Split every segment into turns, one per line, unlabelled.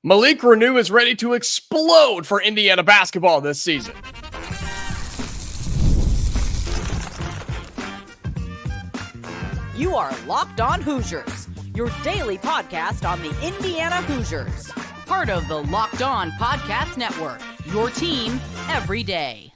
Malik Reneau is ready to explode for Indiana basketball this season.
You are Locked On Hoosiers, your daily podcast on the Indiana Hoosiers. Part of the Locked On Podcast Network, your team every day.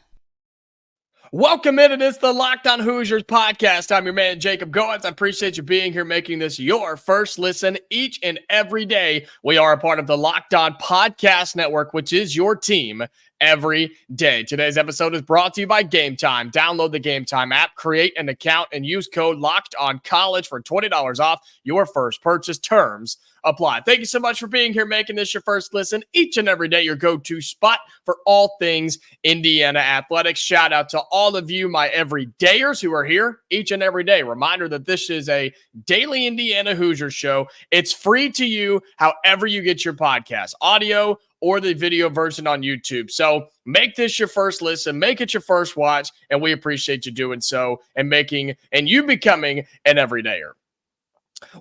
Welcome in. It is the Locked On Hoosiers podcast. I'm your man, Jacob Goins. I appreciate you being here, making this your first listen each and every day. We are a part of the Locked On Podcast Network, which is your team every day. Today's episode is brought to you by Game Time. Download the Game Time app, create an account, and use code LOCKEDONCollege for $20 off your first purchase. Terms apply. Thank you so much for being here, making this your first listen each and every day, your go-to spot for all things Indiana athletics. Shout out to all of you, my everydayers who are here each and every day. Reminder that this is a daily Indiana Hoosiers show. It's free to you however you get your podcast, audio or the video version on YouTube. So make this your first listen, make it your first watch, and we appreciate you doing so and you becoming an everydayer.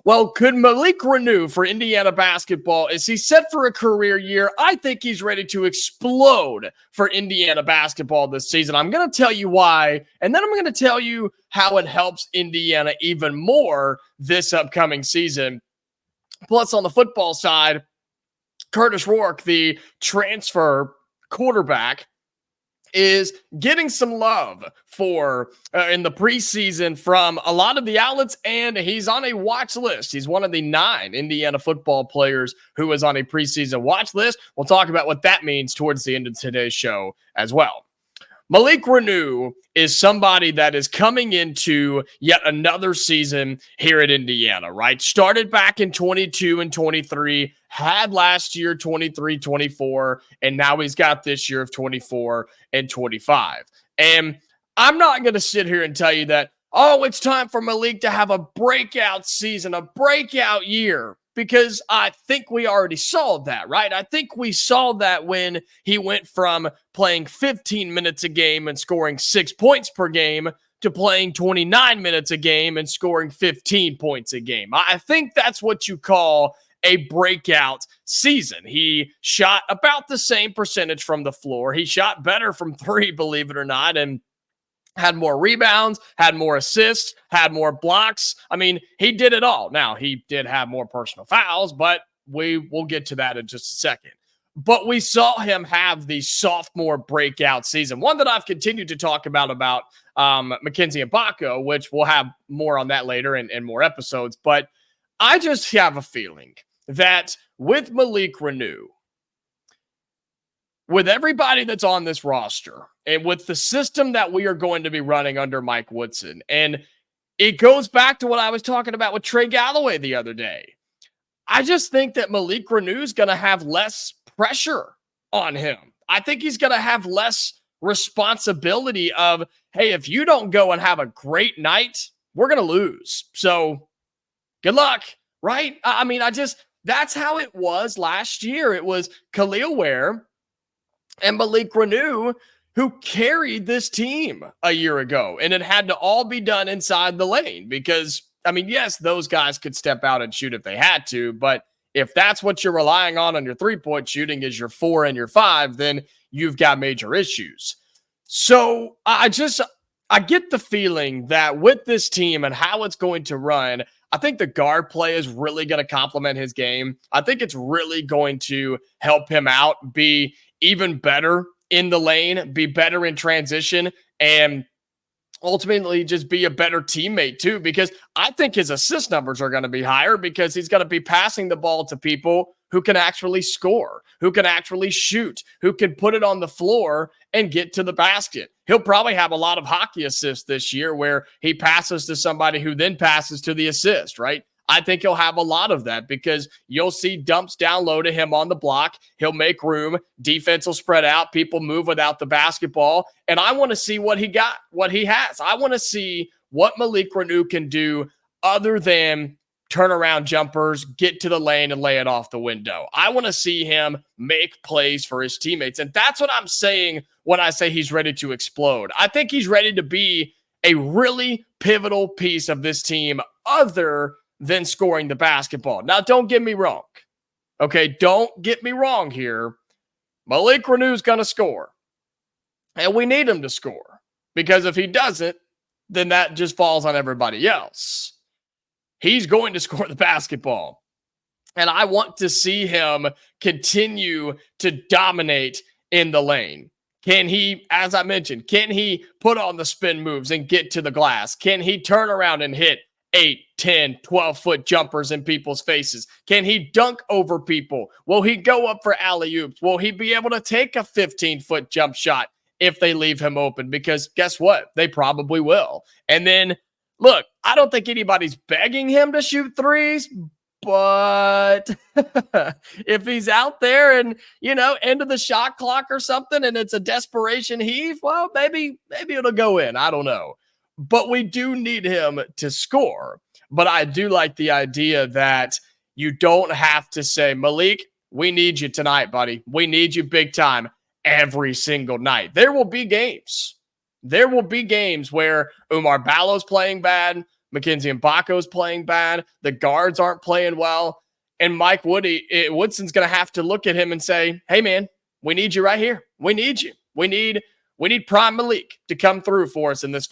Well, could Malik Reneau for Indiana basketball, is he set for a career year? I think he's ready to explode for Indiana basketball this season. I'm going to tell you why, and then I'm going to tell you how it helps Indiana even more this upcoming season. Plus, on the football side, Curtis Rourke, the transfer quarterback, is getting some love for in the preseason from a lot of the outlets, and he's on a watch list. He's one of the 9 Indiana football players who is on a preseason watch list. We'll talk about what that means towards the end of today's show as well. Malik Reneau is somebody that is coming into yet another season here at Indiana, right? Started back in 22 and 23, had last year 23, 24, and now he's got this year of 24 and 25. And I'm not going to sit here and tell you that, oh, it's time for Malik to have a breakout season, a breakout year, because I think we already saw that, right? I think we saw that when he went from playing 15 minutes a game and scoring 6 points per game to playing 29 minutes a game and scoring 15 points a game. I think that's what you call a breakout season. He shot about the same percentage from the floor. He shot better from 3, believe it or not, and had more rebounds, had more assists, had more blocks. I mean, he did it all. Now, he did have more personal fouls, but we'll get to that in just a second. But we saw him have the sophomore breakout season, one that I've continued to talk about Mackenzie Mbako, which we'll have more on that later in more episodes. But I just have a feeling that with Malik Reneau, with everybody that's on this roster and with the system that we are going to be running under Mike Woodson, and it goes back to what I was talking about with Trey Galloway the other day. I just think that Malik Reneau is going to have less pressure on him. I think he's going to have less responsibility of, hey, if you don't go and have a great night, we're going to lose. So good luck, right? I mean, that's how it was last year. It was Khalil Ware and Malik Reneau who carried this team a year ago. And it had to all be done inside the lane because, I mean, yes, those guys could step out and shoot if they had to. But if that's what you're relying on your three-point shooting is your 4 and your 5, then you've got major issues. So I get the feeling that with this team and how it's going to run, I think the guard play is really going to complement his game. I think it's really going to help him out, be even better in the lane, be better in transition, and ultimately just be a better teammate too, because I think his assist numbers are going to be higher because he's going to be passing the ball to people who can actually score, who can actually shoot, who can put it on the floor and get to the basket. He'll probably have a lot of hockey assists this year where he passes to somebody who then passes to the assist, right? I think he'll have a lot of that because you'll see dumps down low to him on the block. He'll make room. Defense will spread out. People move without the basketball. And I want to see what he has. I want to see what Malik Reneau can do other than turnaround jumpers, get to the lane and lay it off the window. I want to see him make plays for his teammates. And that's what I'm saying when I say he's ready to explode. I think he's ready to be a really pivotal piece of this team other than scoring the basketball. Now, don't get me wrong. Okay, don't get me wrong here. Malik Reneau's going to score. And we need him to score. Because if he doesn't, then that just falls on everybody else. He's going to score the basketball. And I want to see him continue to dominate in the lane. Can he, as I mentioned, can he put on the spin moves and get to the glass? Can he turn around and hit 8, 10, 12-foot jumpers in people's faces? Can he dunk over people? Will he go up for alley-oops? Will he be able to take a 15-foot jump shot if they leave him open? Because guess what? They probably will. And then, look, I don't think anybody's begging him to shoot threes, but if he's out there and, end of the shot clock or something and it's a desperation heave, well, maybe it'll go in. I don't know. But we do need him to score. But I do like the idea that you don't have to say, Malik, we need you tonight, buddy. We need you big time every single night. There will be games. There will be games where Umar Ballow's playing bad, Mackenzie Mbako's playing bad, the guards aren't playing well, and Mike Woodson's going to have to look at him and say, hey, man, we need you right here. We need you. We need Prime Malik to come through for us in this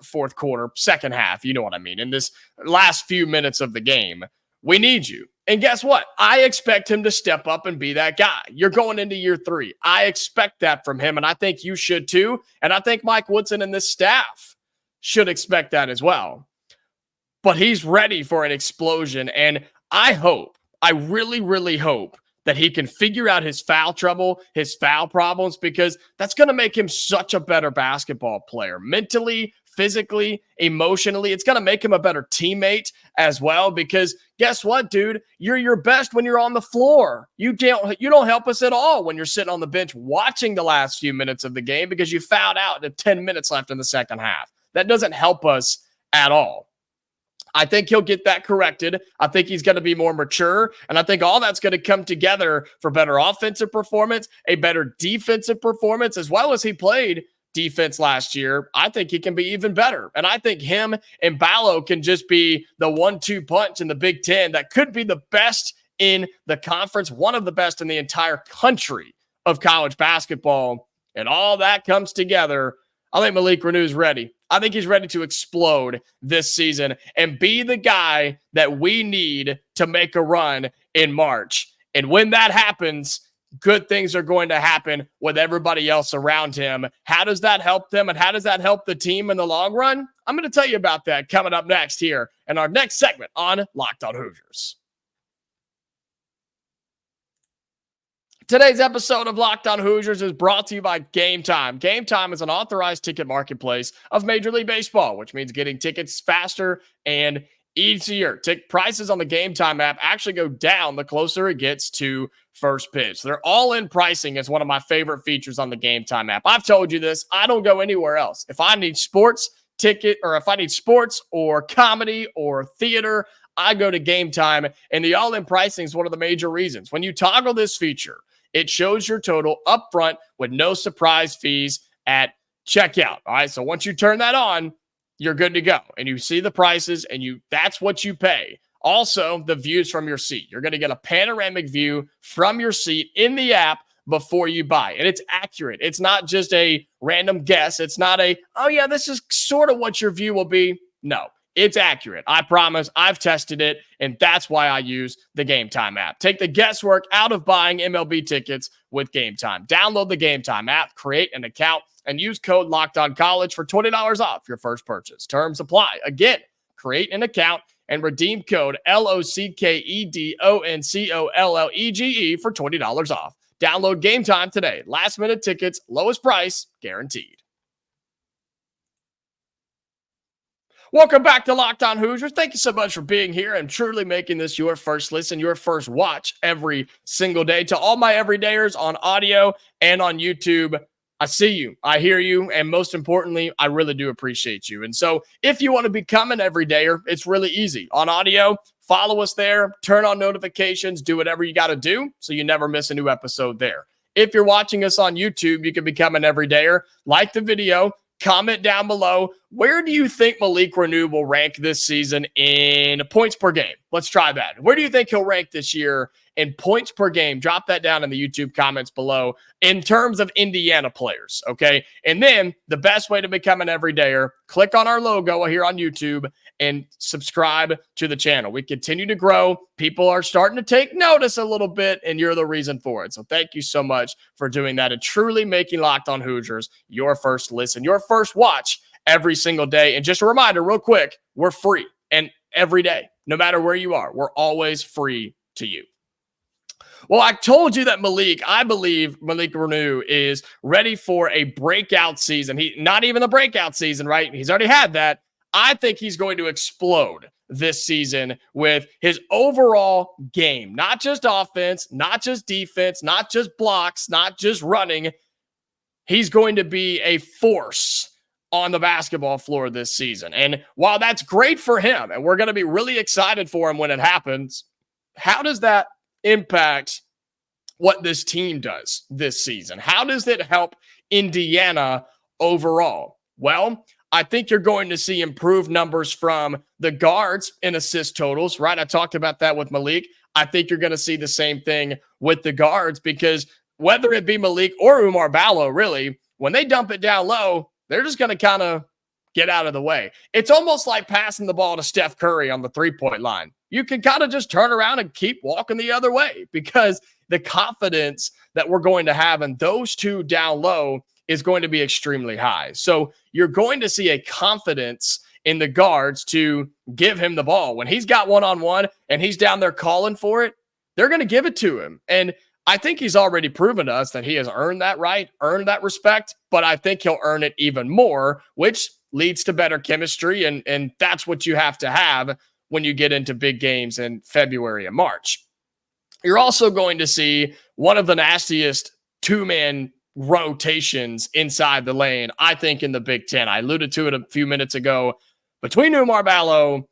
fourth quarter, second half. You know what I mean? In this last few minutes of the game, we need you. And guess what? I expect him to step up and be that guy. You're going into year 3. I expect that from him, and I think you should too. And I think Mike Woodson and this staff should expect that as well. But he's ready for an explosion, and I really, really hope that he can figure out his foul trouble, his foul problems, because that's going to make him such a better basketball player. Mentally, physically, emotionally, it's going to make him a better teammate as well, because guess what, dude? You're your best when you're on the floor. You don't help us at all when you're sitting on the bench watching the last few minutes of the game because you fouled out at 10 minutes left in the second half. That doesn't help us at all. I think he'll get that corrected. I think he's going to be more mature, and I think all that's going to come together for better offensive performance, a better defensive performance, as well as he played defense last year. I think he can be even better, and I think him and Ballo can just be the 1-2 punch in the Big Ten that could be the best in the conference, one of the best in the entire country of college basketball, and all that comes together. I think Malik Reneau is ready. I think he's ready to explode this season and be the guy that we need to make a run in March. And when that happens, good things are going to happen with everybody else around him. How does that help them, and how does that help the team in the long run? I'm going to tell you about that coming up next here in our next segment on Locked On Hoosiers. Today's episode of Locked On Hoosiers is brought to you by Game Time. Game Time is an authorized ticket marketplace of Major League Baseball, which means getting tickets faster and easier. Prices on the Game Time app actually go down the closer it gets to first pitch. Their all-in pricing is one of my favorite features on the Game Time app. I've told you this. I don't go anywhere else. If I need sports or comedy or theater, I go to Game Time, and the all-in pricing is one of the major reasons. When you toggle this feature, it shows your total upfront with no surprise fees at checkout. All right, so once you turn that on, you're good to go. And you see the prices, and that's what you pay. Also, the views from your seat. You're going to get a panoramic view from your seat in the app before you buy. And it's accurate. It's not just a random guess. It's not this is sort of what your view will be. No. It's accurate. I promise. I've tested it, and that's why I use the Game Time app. Take the guesswork out of buying MLB tickets with Game Time. Download the Game Time app, create an account, and use code LOCKEDONCollege for $20 off your first purchase. Terms apply. Again, create an account and redeem code LOCKEDONCOLLEGE for $20 off. Download Game Time today. Last minute tickets, lowest price guaranteed. Welcome back to Locked On Hoosiers. Thank you so much for being here and truly making this your first listen, your first watch every single day. To all my everydayers on audio and on YouTube, I see you, I hear you, and most importantly, I really do appreciate you. And so if you want to become an everydayer, it's really easy. On audio, follow us there, turn on notifications, do whatever you got to do so you never miss a new episode there. If you're watching us on YouTube, you can become an everydayer. Like the video. Comment down below, where do you think Malik Reneau will rank this season in points per game? Let's try that. Where do you think he'll rank this year in points per game? Drop that down in the YouTube comments below in terms of Indiana players, okay? And then the best way to become an everydayer, click on our logo here on YouTube and subscribe to the channel. We continue to grow. People are starting to take notice a little bit, and you're the reason for it. So thank you so much for doing that and truly making Locked On Hoosiers your first listen, your first watch every single day. And just a reminder real quick, we're free and every day, no matter where you are, we're always free to you. Well, I told you that I believe Malik Reneau is ready for a breakout season. Not even the breakout season, right? He's already had that. I think he's going to explode this season with his overall game, not just offense, not just defense, not just blocks, not just running. He's going to be a force on the basketball floor this season. And while that's great for him, and we're going to be really excited for him when it happens, how does that impact what this team does this season? How does it help Indiana overall? Well, I think you're going to see improved numbers from the guards in assist totals, right? I talked about that with Malik. I think you're going to see the same thing with the guards because whether it be Malik or Umar Ballo, really, when they dump it down low, they're just going to kind of get out of the way. It's almost like passing the ball to Steph Curry on the three-point line. You can kind of just turn around and keep walking the other way because the confidence that we're going to have in those two down low is going to be extremely high. So you're going to see a confidence in the guards to give him the ball. When he's got one-on-one and he's down there calling for it, they're going to give it to him. And I think he's already proven to us that he has earned that right, earned that respect, but I think he'll earn it even more, which leads to better chemistry, and that's what you have to have when you get into big games in February and March. You're also going to see one of the nastiest two-man rotations inside the lane, I think, in the Big Ten. I alluded to it a few minutes ago. Between Umar Ballo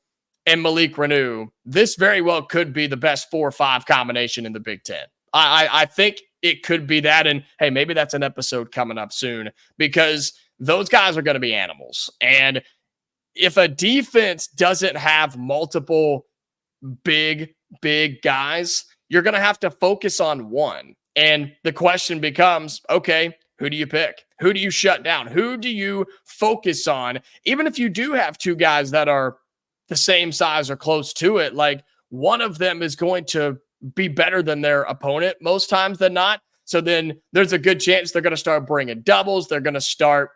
and Malik Reneau, this very well could be the best 4-5 combination in the Big Ten. I think it could be that. And hey, maybe that's an episode coming up soon because those guys are going to be animals. And if a defense doesn't have multiple big guys, you're going to have to focus on one. And the question becomes, okay, who do you pick? Who do you shut down? Who do you focus on? Even if you do have two guys that are the same size or close to it, like one of them is going to be better than their opponent most times than not. So then there's a good chance they're going to start bringing doubles. They're going to start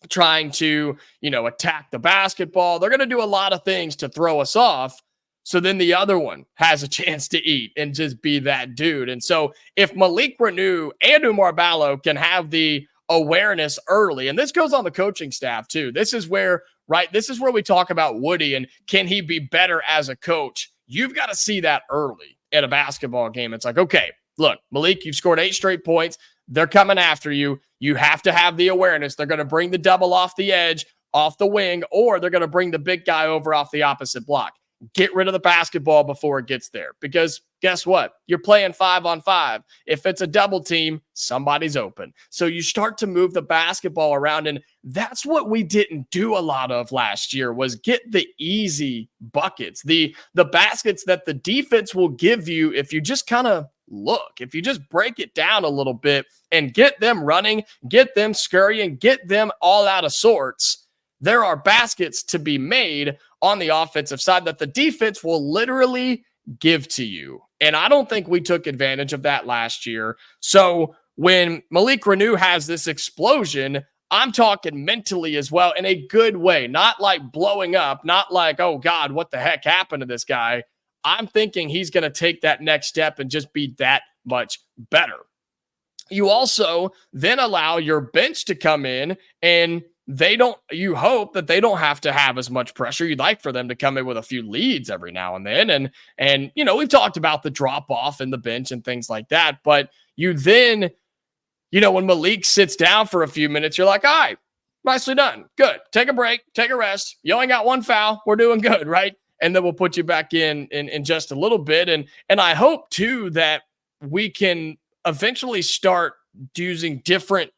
trying to, attack the basketball. They're going to do a lot of things to throw us off. So then the other one has a chance to eat and just be that dude. And so if Malik Reneau and Umar Ballo can have the awareness early, and this goes on the coaching staff too. This is where we talk about Woody and can he be better as a coach? You've got to see that early in a basketball game. It's like, okay, look, Malik, you've scored 8 straight points. They're coming after you. You have to have the awareness. They're going to bring the double off the edge, off the wing, or they're going to bring the big guy over off the opposite block. Get rid of the basketball before it gets there. Because guess what? You're playing 5-on-5. If it's a double team, somebody's open. So you start to move the basketball around. And that's what we didn't do a lot of last year was get the easy buckets, the baskets that the defense will give you if you just kind of look, if you just break it down a little bit and get them running, get them scurrying, get them all out of sorts. There are baskets to be made on the offensive side that the defense will literally give to you. And I don't think we took advantage of that last year. So when Malik Reneau has this explosion, I'm talking mentally as well in a good way, not like blowing up, not like, oh God, what the heck happened to this guy? I'm thinking he's going to take that next step and just be that much better. You also then allow your bench to come in and you hope that they don't have to have as much pressure. You'd like for them to come in with a few leads every now and then. And we've talked about the drop off in the bench and things like that. But you then, when Malik sits down for a few minutes, you're like, all right, nicely done. Good. Take a break, take a rest. You only got one foul. We're doing good, right? And then we'll put you back in just a little bit. And I hope too that we can eventually start using different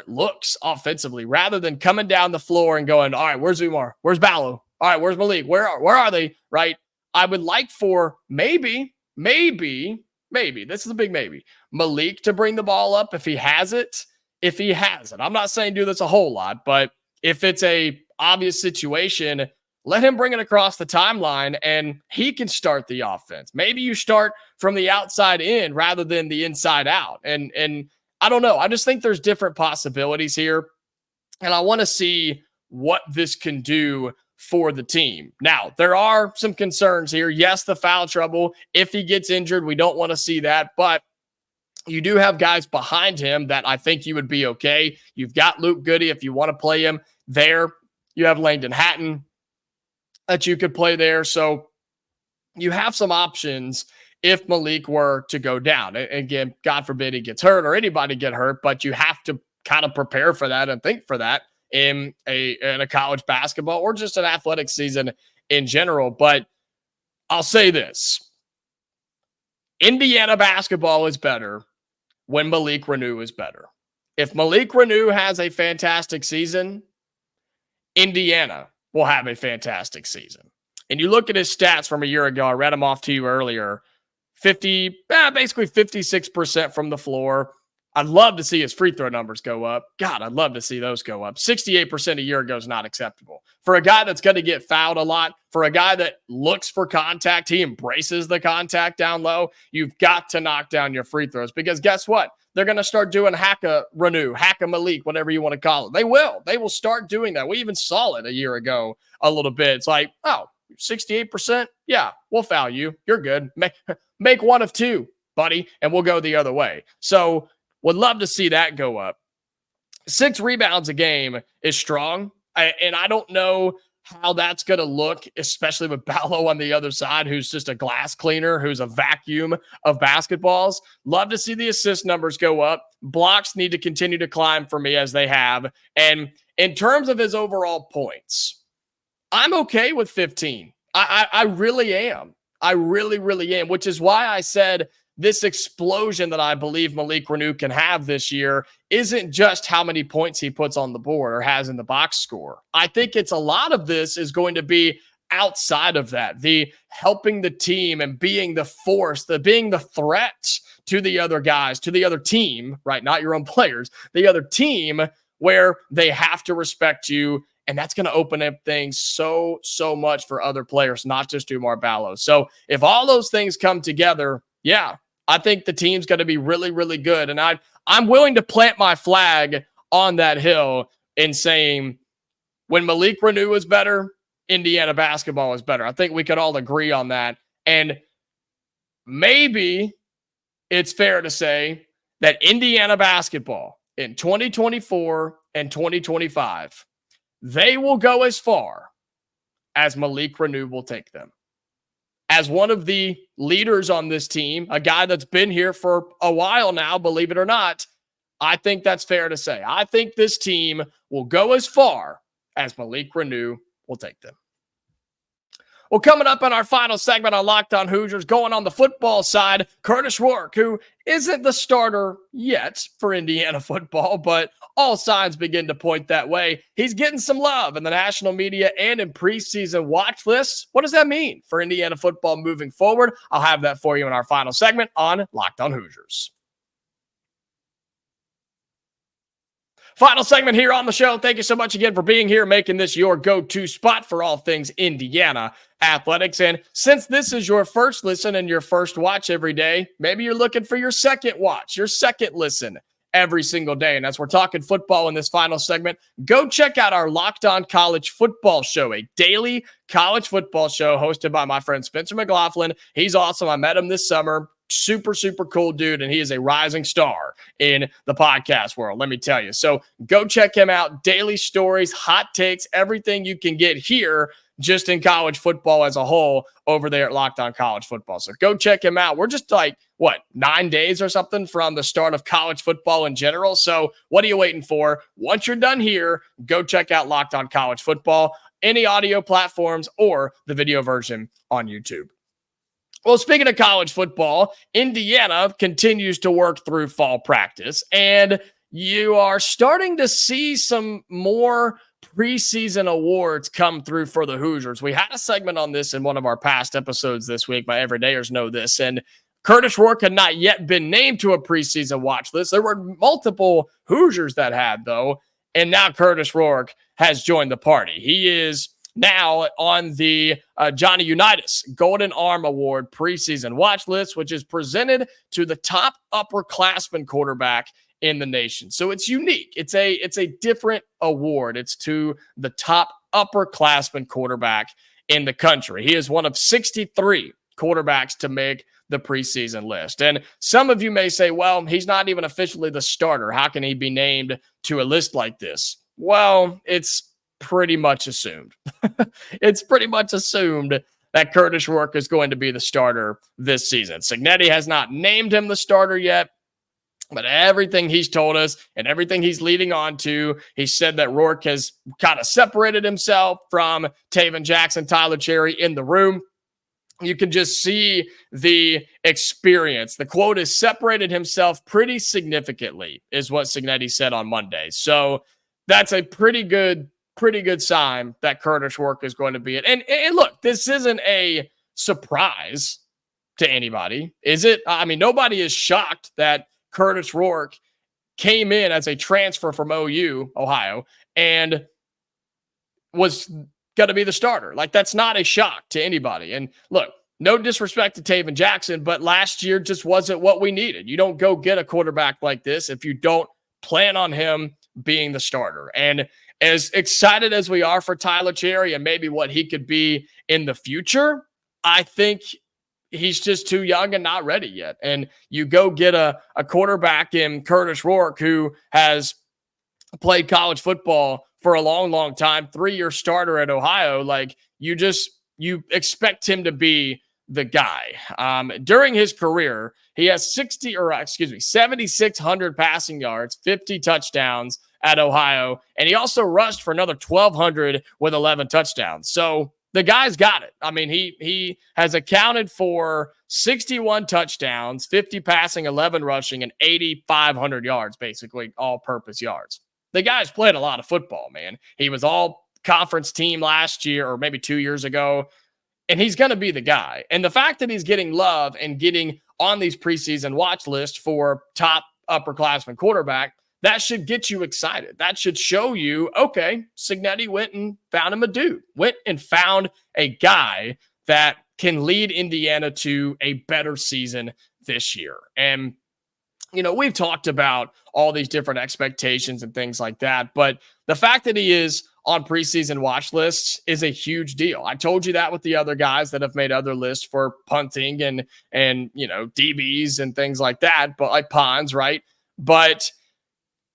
looks offensively rather than coming down the floor and going, all right, where's Umar? Where's Ballo? All right, where's Malik? Where are they? Right? I would like for maybe maybe, this is a big maybe, Malik to bring the ball up if he has it. If he has it, I'm not saying do this a whole lot, but if it's a obvious situation, let him bring it across the timeline and he can start the offense. Maybe you start from the outside in rather than the inside out. And I don't know. I just think there's different possibilities here. And I want to see what this can do for the team. Now, there are some concerns here. Yes, the foul trouble. If he gets injured, we don't want to see that. But you do have guys behind him that I think you would be okay. You've got Luke Goody if you want to play him there. You have Langdon Hatton that you could play there. So you have some options if Malik were to go down. Again, God forbid he gets hurt or anybody get hurt, but you have to kind of prepare for that and think for that in a college basketball or just an athletic season in general. But I'll say this. Indiana basketball is better when Malik Reneau is better. If Malik Reneau has a fantastic season, Indiana will have a fantastic season. And you look at his stats from a year ago, I read them off to you earlier, basically 56% from the floor. I'd love to see his free throw numbers go up. God, I'd love to see those go up. 68% a year ago is not acceptable. For a guy that's going to get fouled a lot, for a guy that looks for contact, he embraces the contact down low, you've got to knock down your free throws because guess what? They're going to start doing Reneau, Malik, whatever you want to call it. They will. They will start doing that. We even saw it a year ago a little bit. It's like, oh, 68%? Yeah, we'll foul you. You're good. Make one of two, buddy, and we'll go the other way. So would love to see that go up. 6 rebounds a game is strong, and I don't know how that's going to look, especially with Ballo on the other side, who's just a glass cleaner, who's a vacuum of basketballs. Love to see the assist numbers go up. Blocks need to continue to climb for me as they have. And in terms of his overall points, I'm okay with 15. I really am. I really, really am, which is why I said this explosion that I believe Malik Reneau can have this year isn't just how many points he puts on the board or has in the box score. I think it's a lot of this is going to be outside of that, the helping the team and being the force, being the threat to the other guys, to the other team, right? Not your own players, the other team where they have to respect you. And that's going to open up things so much for other players, not just Umar Ballo. So if all those things come together, yeah, I think the team's going to be really, really good. And I'm willing to plant my flag on that hill in saying when Malik Reneau is better, Indiana basketball is better. I think we could all agree on that. And maybe it's fair to say that Indiana basketball in 2024 and 2025, they will go as far as Malik Reneau will take them. As one of the leaders on this team, a guy that's been here for a while now, believe it or not, I think that's fair to say. I think this team will go as far as Malik Reneau will take them. Well, coming up in our final segment on Locked On Hoosiers, going on the football side, Curtis Rourke, who isn't the starter yet for Indiana football, but all signs begin to point that way. He's getting some love in the national media and in preseason watch lists. What does that mean for Indiana football moving forward? I'll have that for you in our final segment on Locked On Hoosiers. Final segment here on the show. Thank you so much again for being here, making this your go-to spot for all things Indiana athletics. And since this is your first listen and your first watch every day, maybe you're looking for your second watch, your second listen every single day. And as we're talking football in this final segment, go check out our Locked On College Football Show, a daily college football show hosted by my friend Spencer McLaughlin. He's awesome. I met him this summer. Super cool dude, and he is a rising star in the podcast world, let me tell you. So go check him out. Daily stories, hot takes, everything you can get here just in college football as a whole over there at Locked On College Football. So go check him out. We're just 9 days or something from the start of college football in general. So what are you waiting for? Once you're done here, go check out Locked On College Football, any audio platforms or the video version on YouTube. Well, speaking of college football, Indiana continues to work through fall practice, and you are starting to see some more preseason awards come through for the Hoosiers. We had a segment on this in one of our past episodes this week. My everydayers know this. And Curtis Rourke had not yet been named to a preseason watch list. There were multiple Hoosiers that had, though. And now Curtis Rourke has joined the party. He is now on the Johnny Unitas Golden Arm Award preseason watch list, which is presented to the top upperclassman quarterback in the nation. So it's unique. It's a different award. It's to the top upperclassman quarterback in the country. He is one of 63 quarterbacks to make the preseason list. And some of you may say, well, he's not even officially the starter. How can he be named to a list like this? Well, it's pretty much assumed. It's pretty much assumed that Curtis Rourke is going to be the starter this season. Cignetti has not named him the starter yet, but everything he's told us and everything he's leading on to, he said that Rourke has kind of separated himself from Taven Jackson, Tyler Cherry in the room. You can just see the experience. The quote is separated himself pretty significantly, is what Cignetti said on Monday. So that's a pretty good sign that Curtis Rourke is going to be it. And look, this isn't a surprise to anybody, is it? I mean, nobody is shocked that Curtis Rourke came in as a transfer from Ohio, and was going to be the starter. Like, that's not a shock to anybody. And look, no disrespect to Taven Jackson, but last year just wasn't what we needed. You don't go get a quarterback like this if you don't plan on him being the starter. And as excited as we are for Tyler Cherry and maybe what he could be in the future, I think he's just too young and not ready yet. And you go get a quarterback in Curtis Rourke, who has played college football for a long, long time, 3-year starter at Ohio. Like, you expect him to be the guy. During his career, he has 7,600 passing yards, 50 touchdowns at Ohio. And he also rushed for another 1,200 with 11 touchdowns. So the guy's got it. I mean, he has accounted for 61 touchdowns, 50 passing, 11 rushing, and 8,500 yards, basically all-purpose yards. The guy's played a lot of football, man. He was all-conference team last year, or maybe 2 years ago, and he's going to be the guy. And the fact that he's getting love and getting on these preseason watch lists for top upperclassman quarterback, that should get you excited. That should show you, okay, Cignetti went and found him a dude, went and found a guy that can lead Indiana to a better season this year. And, you know, we've talked about all these different expectations and things like that, but the fact that he is on preseason watch lists is a huge deal. I told you that with the other guys that have made other lists for punting and you know, DBs and things like that, but like Pons, right? But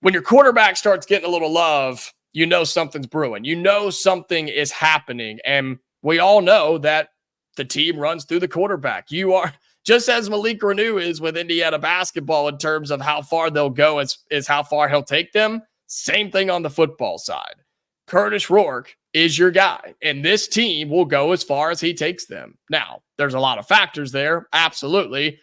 when your quarterback starts getting a little love, you know something's brewing. You know something is happening. And we all know that the team runs through the quarterback. You are, just as Malik Reneau is with Indiana basketball in terms of how far they'll go is how far he'll take them. Same thing on the football side. Curtis Rourke is your guy, and this team will go as far as he takes them. Now, there's a lot of factors there, absolutely,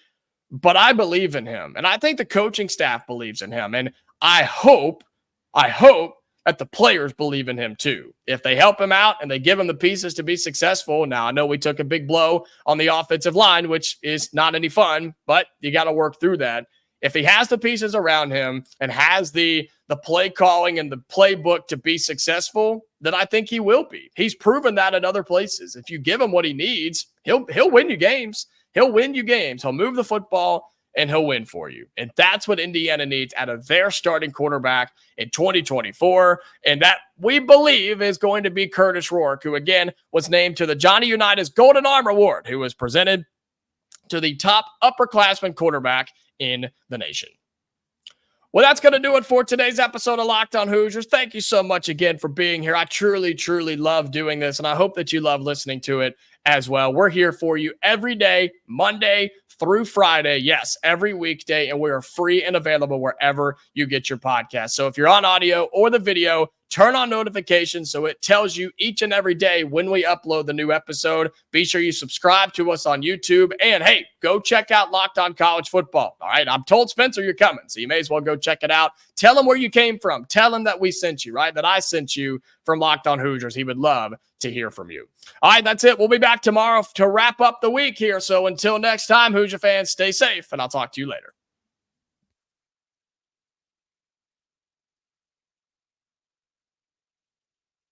but I believe in him, and I think the coaching staff believes in him, and I hope that the players believe in him too. If they help him out and they give him the pieces to be successful. Now, I know we took a big blow on the offensive line, which is not any fun, but you got to work through that. If he has the pieces around him and has the play calling and the playbook to be successful, then I think he will be. He's proven that at other places. If you give him what he needs, he'll win you games. He'll win you games. He'll move the football, and he'll win for you. And that's what Indiana needs out of their starting quarterback in 2024. And that, we believe, is going to be Curtis Rourke, who, again, was named to the Johnny Unitas Golden Arm Award, who was presented to the top upperclassman quarterback in the nation. Well, that's going to do it for today's episode of Locked On Hoosiers. Thank you so much again for being here. I truly, truly love doing this, and I hope that you love listening to it as well. We're here for you every day, Monday through Friday. Yes, every weekday, and we are free and available wherever you get your podcast. So if you're on audio or the video, turn on notifications so it tells you each and every day when we upload the new episode. Be sure you subscribe to us on YouTube. And hey, go check out Locked On College Football. All right, I'm told, Spencer, you're coming, so you may as well go check it out. Tell him where you came from. Tell him that we sent you, right? That I sent you from Locked On Hoosiers. He would love to hear from you. All right, that's it. We'll be back tomorrow to wrap up the week here. So until next time, Hoosier fans, stay safe, and I'll talk to you later.